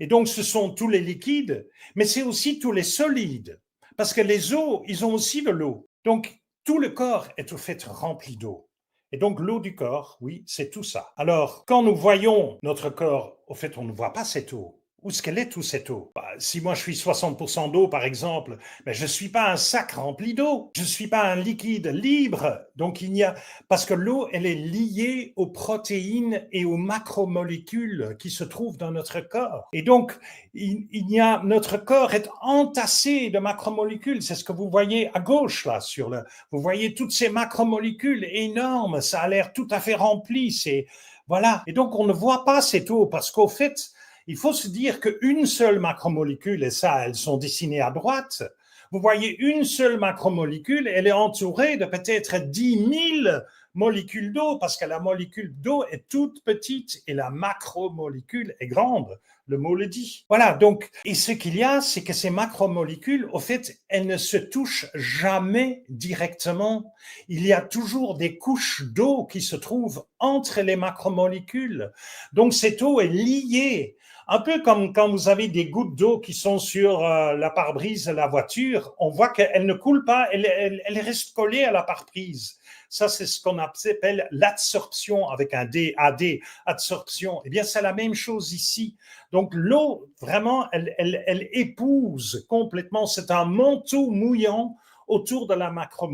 Et donc, ce sont tous les liquides, mais c'est aussi tous les solides. Parce que les os, ils ont aussi de l'eau. Donc, tout le corps est au fait rempli d'eau. Et donc, l'eau du corps, oui, c'est tout ça. Alors, quand nous voyons notre corps, au fait, on ne voit pas cette eau. Où est-ce qu'elle est, toute cette eau? Si moi je suis 60% d'eau, par exemple, ben, je ne suis pas un sac rempli d'eau. Je ne suis pas un liquide libre. Donc, il n'y a... Parce que l'eau, elle est liée aux protéines et aux macromolécules qui se trouvent dans notre corps. Et donc, notre corps est entassé de macromolécules. C'est ce que vous voyez à gauche, là, vous voyez toutes ces macromolécules énormes. Ça a l'air tout à fait rempli. Voilà. Et donc, on ne voit pas cette eau parce qu'au fait, il faut se dire qu'une seule macromolécule, et ça, elles sont dessinées à droite, vous voyez une seule macromolécule, elle est entourée de peut-être 10 000 molécules d'eau, parce que la molécule d'eau est toute petite et la macromolécule est grande. Le mot le dit. Voilà, donc, et ce qu'il y a, c'est que ces macromolécules, au fait, elles ne se touchent jamais directement. Il y a toujours des couches d'eau qui se trouvent entre les macromolécules. Donc, cette eau est liée. Un peu comme quand vous avez des gouttes d'eau qui sont sur la pare-brise de la voiture, on voit qu'elle ne coule pas, elle reste collée à la pare-brise. Ça, c'est ce qu'on appelle l'adsorption avec un D, AD, adsorption. Eh bien, c'est la même chose ici. Donc, l'eau, vraiment, elle épouse complètement, c'est un manteau mouillant autour de la macromolécule.